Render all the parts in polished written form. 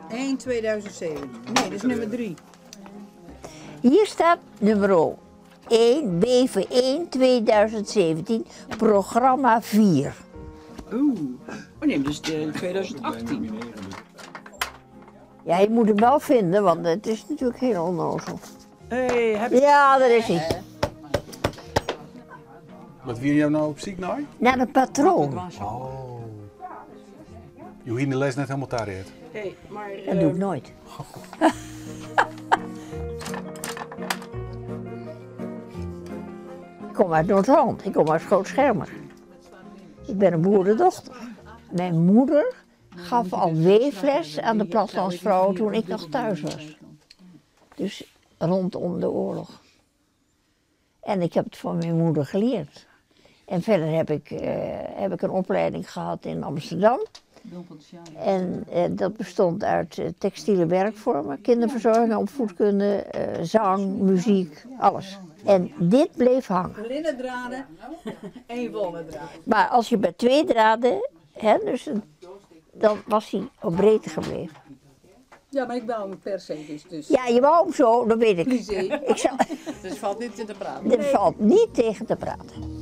In 2007. Nee, dat is nummer 3. Hier staat nummer 1, BV1 2017, programma 4. Oeh. Oh nee, dus 2018. Ja, je moet hem wel vinden, want het is natuurlijk heel onnozel. Hey, heb je... Ja, dat is hij. Wat wil je nou op ziek naar? Naar de patroon. Oh. Je hoeft in de les net helemaal daar uit. Hey, maar... Dat doe ik nooit. Ik kom uit Noord-Holland, ik kom uit Schootschermer. Ik ben een boerendochter. Mijn moeder gaf al weefles aan de plattelandsvrouwen toen ik nog thuis was. Dus rondom de oorlog. En ik heb het van mijn moeder geleerd. En verder heb ik een opleiding gehad in Amsterdam. En dat bestond uit textiele werkvormen, kinderverzorging, opvoedkunde, zang, muziek, alles. En dit bleef hangen. Linnen draden en wollen draden. Maar als je bij 2 draden, hè, dus, dan was hij op breedte gebleven. Ja, maar ik wou hem per se dus. Ja, je wou hem zo, dat weet ik. Plissé. Ik zou, Dus valt niet te praten. er valt niet tegen te praten.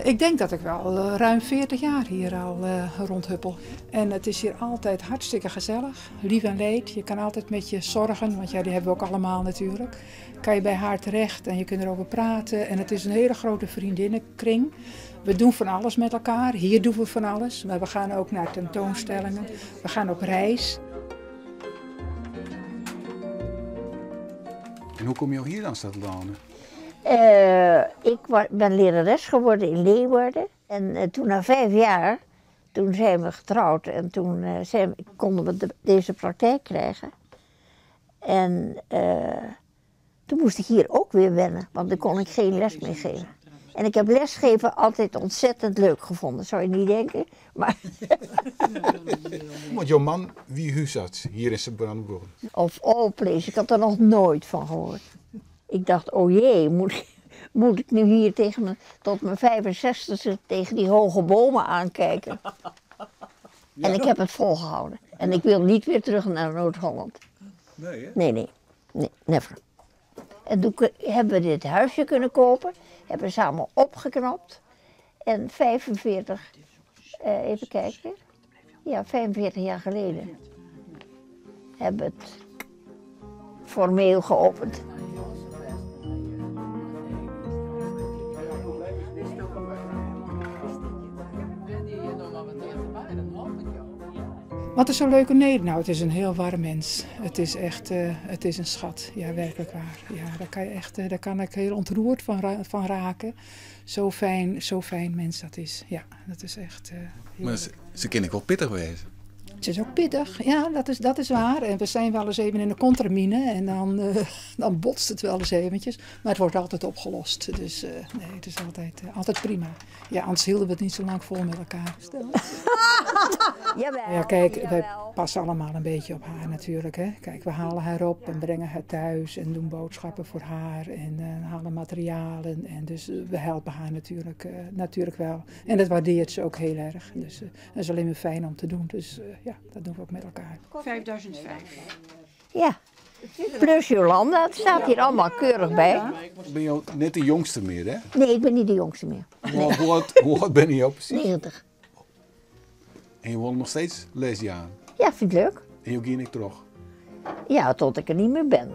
Ik denk dat ik wel ruim 40 jaar hier al rondhuppel. En het is hier altijd hartstikke gezellig, lief en leed. Je kan altijd met je zorgen, want ja, die hebben we ook allemaal natuurlijk. Kan je bij haar terecht en je kunt erover praten. En het is een hele grote vriendinnenkring. We doen van alles met elkaar. Hier doen we van alles. Maar we gaan ook naar tentoonstellingen. We gaan op reis. En hoe kom je ook hier dan staan wonen? Ik ben lerares geworden in Leeuwarden. En toen na 5 jaar, toen zijn we getrouwd en toen konden we deze praktijk krijgen. En toen moest ik hier ook weer wennen, want dan kon ik geen les meer geven. En ik heb lesgeven altijd ontzettend leuk gevonden, zou je niet denken. Maar Want jouw man, wie huisarts hier in Sint-Brandenburg? of all place, ik had er nog nooit van gehoord. Ik dacht, oh jee, moet ik nu hier tot mijn 65e tegen die hoge bomen aankijken? En ik heb het volgehouden. En ik wil niet weer terug naar Noord-Holland. Nee, hè? Nee, never. En toen hebben we dit huisje kunnen kopen, hebben we samen opgeknapt. En 45, even kijken, ja, 45 jaar geleden hebben we het formeel geopend. Wat is zo leuk aan Nederland? Nou, het is een heel warm mens. Het is echt, het is een schat. Ja, werkelijk waar. Ja, daar kan ik heel ontroerd van raken. Zo fijn mens dat is. Ja, dat is echt... Maar ze kan ik wel pittig wezen. Het is ook pittig, ja, dat is waar. En we zijn wel eens even in de contramine en dan botst het wel eens eventjes. Maar het wordt altijd opgelost. Dus nee, het is altijd prima. Ja, anders hielden we het niet zo lang vol met elkaar. Jawel, Ja, kijk, jawel. wij passen allemaal een beetje op haar natuurlijk. Hè. Kijk, we halen haar op en brengen haar thuis en doen boodschappen voor haar en halen materialen. En dus we helpen haar natuurlijk wel. En dat waardeert ze ook heel erg. Dus dat is alleen maar fijn om te doen. Dus ja, dat doen we ook met elkaar. 5005. Ja, plus Jolanda, het staat hier allemaal keurig bij. Ben je net de jongste meer, hè? Nee, ik ben niet de jongste meer. Hoe oud ben je precies? 90. En je woont nog steeds lesjaren. Ja, vind ik leuk. En je ging ik terug. Ja, tot ik er niet meer ben.